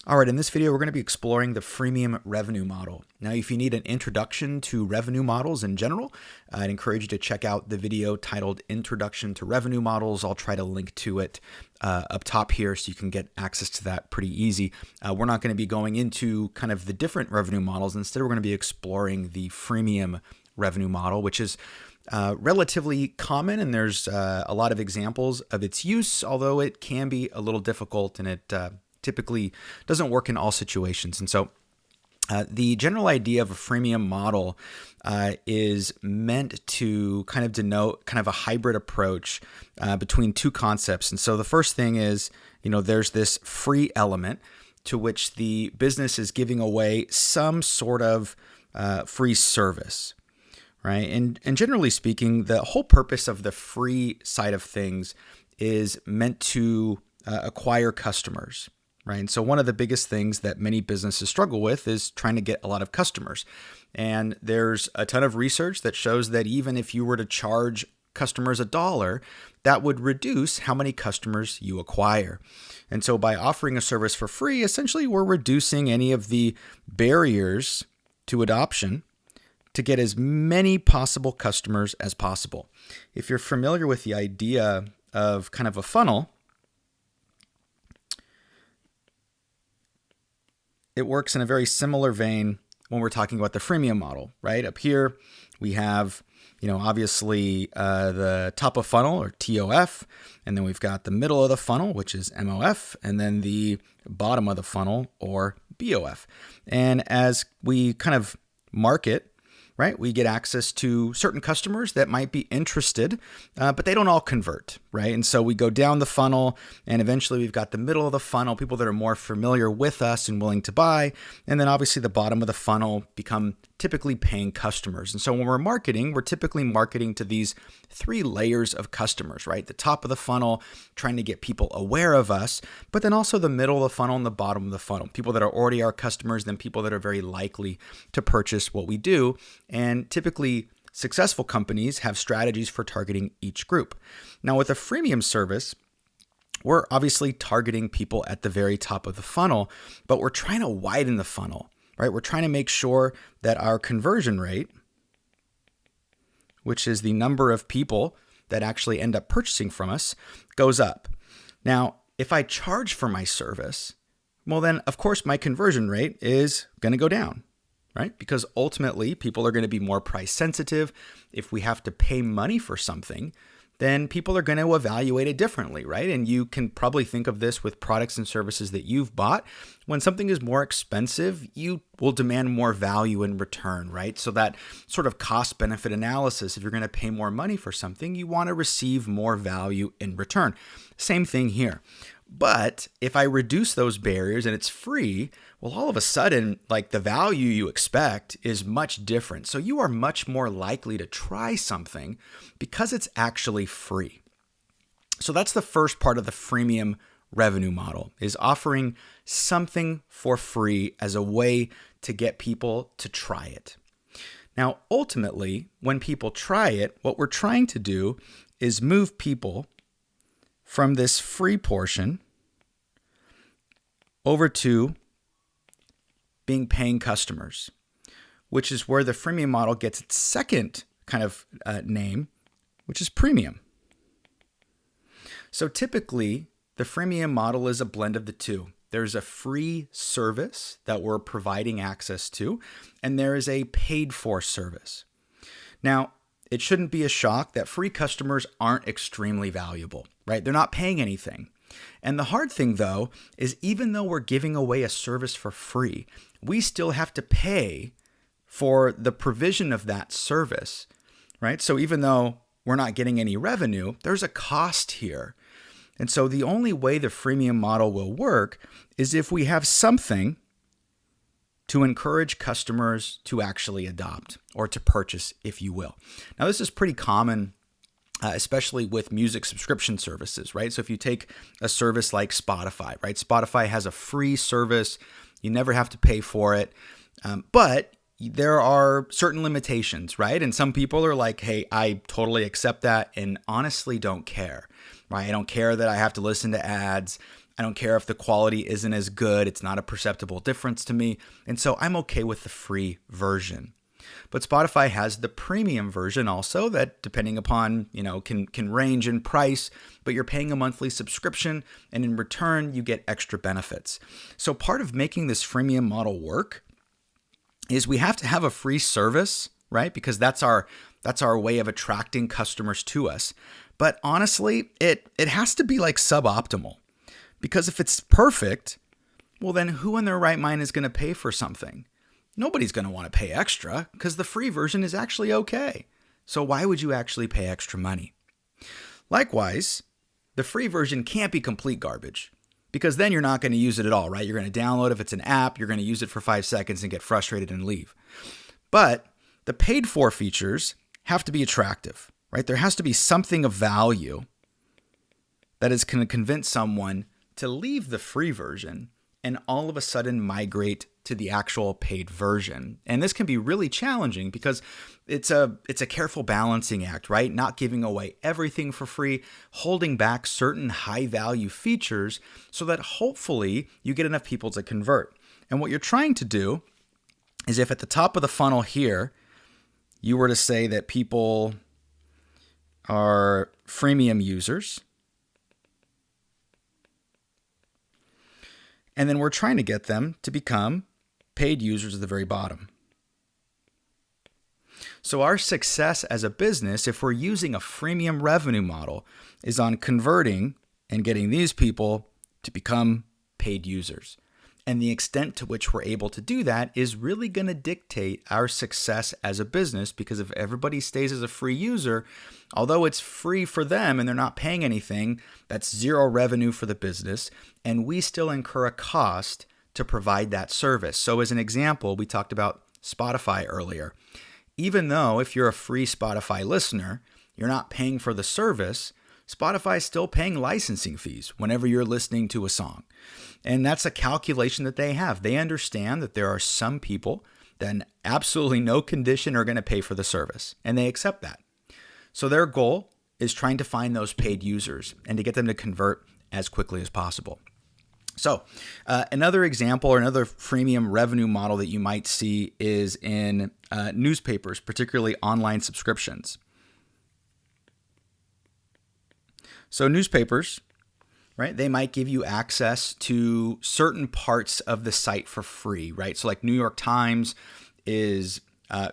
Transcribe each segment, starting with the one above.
All right, in this video, we're going to be exploring the freemium revenue model. Now, if you need an introduction to revenue models in general, I'd encourage you to check out the video titled Introduction to Revenue Models. I'll try to link to it up top here so you can get access to that pretty easy. We're not going to be going into kind of the different revenue models. Instead, we're going to be exploring the freemium revenue model, which is relatively common, and there's a lot of examples of its use, although it can be a little difficult and it typically doesn't work in all situations. And so the general idea of a freemium model is meant to kind of denote kind of a hybrid approach between two concepts. And so the first thing is, there's this free element to which the business is giving away some sort of free service, right? And generally speaking, the whole purpose of the free side of things is meant to acquire customers. Right. And so one of the biggest things that many businesses struggle with is trying to get a lot of customers. And there's a ton of research that shows that even if you were to charge customers $1, that would reduce how many customers you acquire. And so by offering a service for free, essentially we're reducing any of the barriers to adoption to get as many possible customers as possible. If you're familiar with the idea of kind of a funnel, it works in a very similar vein when we're talking about the freemium model, right? Up here, we have, obviously the top of funnel or TOF, and then we've got the middle of the funnel, which is MOF, and then the bottom of the funnel or BOF. And as we kind of market, right, we get access to certain customers that might be interested, but they don't all convert, right? And so we go down the funnel, and eventually we've got the middle of the funnel, people that are more familiar with us and willing to buy. And then obviously the bottom of the funnel become typically paying customers. And so when we're marketing, we're typically marketing to these three layers of customers, right? The top of the funnel, trying to get people aware of us, but then also the middle of the funnel and the bottom of the funnel, people that are already our customers, then people that are very likely to purchase what we do. And typically successful companies have strategies for targeting each group. Now with a freemium service, we're obviously targeting people at the very top of the funnel, but we're trying to widen the funnel, right? We're trying to make sure that our conversion rate, which is the number of people that actually end up purchasing from us, goes up. Now, if I charge for my service, well then of course my conversion rate is going to go down. Right? Because ultimately people are going to be more price sensitive. If we have to pay money for something, then people are going to evaluate it differently, right? And you can probably think of this with products and services that you've bought. When something is more expensive, you will demand more value in return, right? So that sort of cost benefit analysis, if you're going to pay more money for something, you want to receive more value in return. Same thing here. But if I reduce those barriers and it's free, well, all of a sudden, like the value you expect is much different. So you are much more likely to try something because it's actually free. So that's the first part of the freemium revenue model, is offering something for free as a way to get people to try it. Now, ultimately, when people try it, what we're trying to do is move people from this free portion over to being paying customers, which is where the freemium model gets its second kind of name, which is premium. So typically, the freemium model is a blend of the two. There's a free service that we're providing access to, and there is a paid for service. Now, it shouldn't be a shock that free customers aren't extremely valuable, right? They're not paying anything. And the hard thing, though, is even though we're giving away a service for free, we still have to pay for the provision of that service, right? So even though we're not getting any revenue, there's a cost here. And so the only way the freemium model will work is if we have something to encourage customers to actually adopt or to purchase, if you will. Now, this is pretty common, especially with music subscription services, right? So if you take a service like Spotify, right? Spotify has a free service. You never have to pay for it. But there are certain limitations, right? And some people are like, hey, I totally accept that and honestly don't care, right? I don't care that I have to listen to ads. I don't care if the quality isn't as good. It's not a perceptible difference to me. And so I'm okay with the free version. But Spotify has the premium version also that, depending upon, can range in price, but you're paying a monthly subscription, and in return, you get extra benefits. So part of making this freemium model work is we have to have a free service, right? Because that's our way of attracting customers to us. But honestly, it has to be like suboptimal. Because if it's perfect, well, then who in their right mind is going to pay for something? Nobody's going to want to pay extra because the free version is actually okay. So why would you actually pay extra money? Likewise, the free version can't be complete garbage because then you're not going to use it at all, right? You're going to download if it's an app, you're going to use it for 5 seconds and get frustrated and leave. But the paid for features have to be attractive, right? There has to be something of value that is going to convince someone to leave the free version and all of a sudden migrate to the actual paid version. And this can be really challenging because it's a careful balancing act, right? Not giving away everything for free, holding back certain high value features so that hopefully you get enough people to convert. And what you're trying to do is, if at the top of the funnel here, you were to say that people are freemium users, and then we're trying to get them to become paid users at the very bottom. So our success as a business, if we're using a freemium revenue model, is on converting and getting these people to become paid users. And the extent to which we're able to do that is really going to dictate our success as a business, because if everybody stays as a free user, although it's free for them and they're not paying anything, that's zero revenue for the business, and we still incur a cost to provide that service. So as an example, we talked about Spotify earlier. Even though if you're a free Spotify listener, you're not paying for the service, Spotify is still paying licensing fees whenever you're listening to a song. And that's a calculation that they have. They understand that there are some people that absolutely no condition are going to pay for the service, and they accept that. So their goal is trying to find those paid users and to get them to convert as quickly as possible. So another example or another freemium revenue model that you might see is in newspapers, particularly online subscriptions. So newspapers, right, they might give you access to certain parts of the site for free, right? So like New York Times is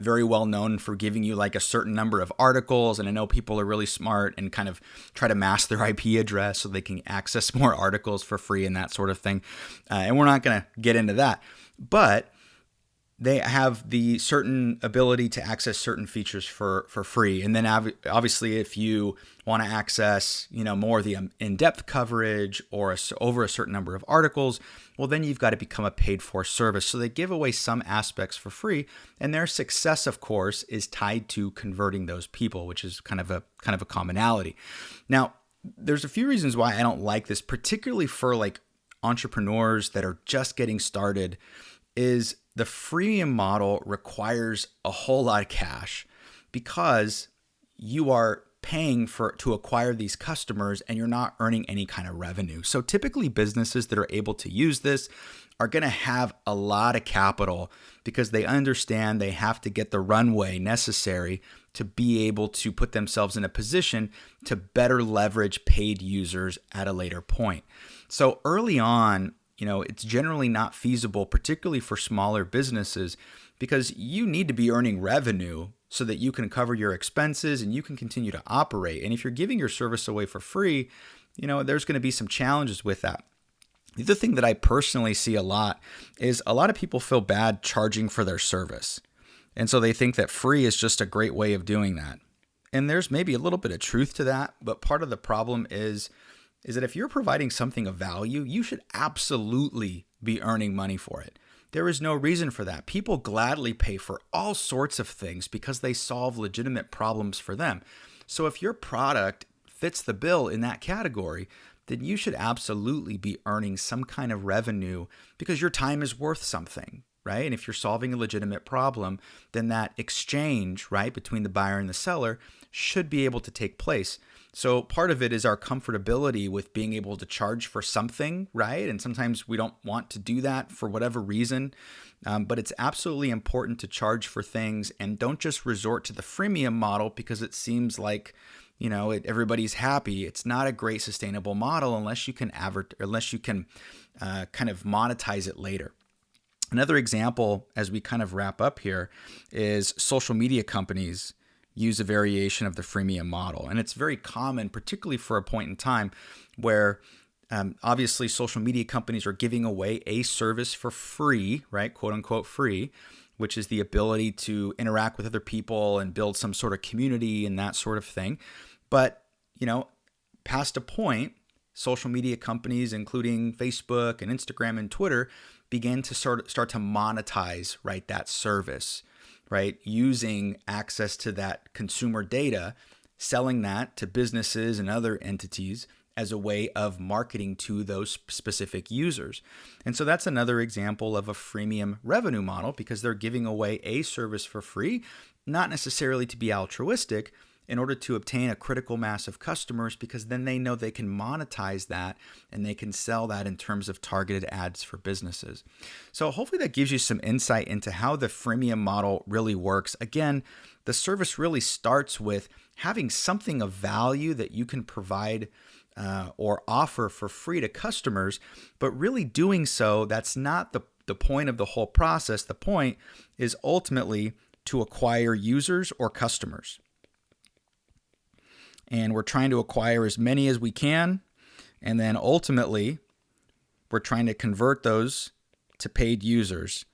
very well known for giving you like a certain number of articles. And I know people are really smart and kind of try to mask their IP address so they can access more articles for free and that sort of thing. And we're not going to get into that. But they have the certain ability to access certain features for free. And then obviously if you want to access, more of the in-depth coverage or over a certain number of articles, well, then you've got to become a paid for service. So they give away some aspects for free, and their success, of course, is tied to converting those people, which is kind of a commonality. Now, there's a few reasons why I don't like this, particularly for like entrepreneurs that are just getting started, is the freemium model requires a whole lot of cash because you are paying to acquire these customers and you're not earning any kind of revenue. So typically businesses that are able to use this are going to have a lot of capital because they understand they have to get the runway necessary to be able to put themselves in a position to better leverage paid users at a later point. So early on, it's generally not feasible, particularly for smaller businesses, because you need to be earning revenue so that you can cover your expenses and you can continue to operate. And if you're giving your service away for free, there's going to be some challenges with that. The other thing that I personally see a lot is a lot of people feel bad charging for their service. And so they think that free is just a great way of doing that. And there's maybe a little bit of truth to that, but part of the problem is that if you're providing something of value, you should absolutely be earning money for it. There is no reason for that. People gladly pay for all sorts of things because they solve legitimate problems for them. So if your product fits the bill in that category, then you should absolutely be earning some kind of revenue because your time is worth something. right? And if you're solving a legitimate problem, then that exchange, right, between the buyer and the seller should be able to take place. So part of it is our comfortability with being able to charge for something, right? And sometimes we don't want to do that for whatever reason, but it's absolutely important to charge for things, and don't just resort to the freemium model because it seems like everybody's happy. It's not a great sustainable model unless you can kind of monetize it later. Another example, as we kind of wrap up here, is social media companies use a variation of the freemium model. And it's very common, particularly for a point in time where obviously social media companies are giving away a service for free, right? Quote unquote free, which is the ability to interact with other people and build some sort of community and that sort of thing. But, past a point, social media companies, including Facebook and Instagram and Twitter, began to start to monetize, right, that service, right, using access to that consumer data, selling that to businesses and other entities as a way of marketing to those specific users. And so that's another example of a freemium revenue model, because they're giving away a service for free, not necessarily to be altruistic, in order to obtain a critical mass of customers, because then they know they can monetize that and they can sell that in terms of targeted ads for businesses. So hopefully that gives you some insight into how the freemium model really works. Again, the service really starts with having something of value that you can provide or offer for free to customers, but really doing so, that's not the point of the whole process. The point is ultimately to acquire users or customers. And we're trying to acquire as many as we can. And then ultimately, we're trying to convert those to paid users.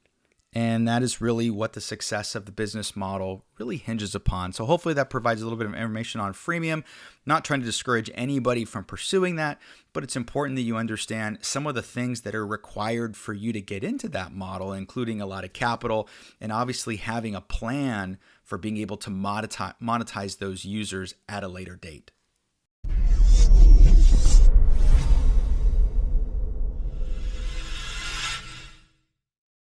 And that is really what the success of the business model really hinges upon. So hopefully that provides a little bit of information on freemium. Not trying to discourage anybody from pursuing that, but it's important that you understand some of the things that are required for you to get into that model, including a lot of capital and obviously having a plan for being able to monetize those users at a later date.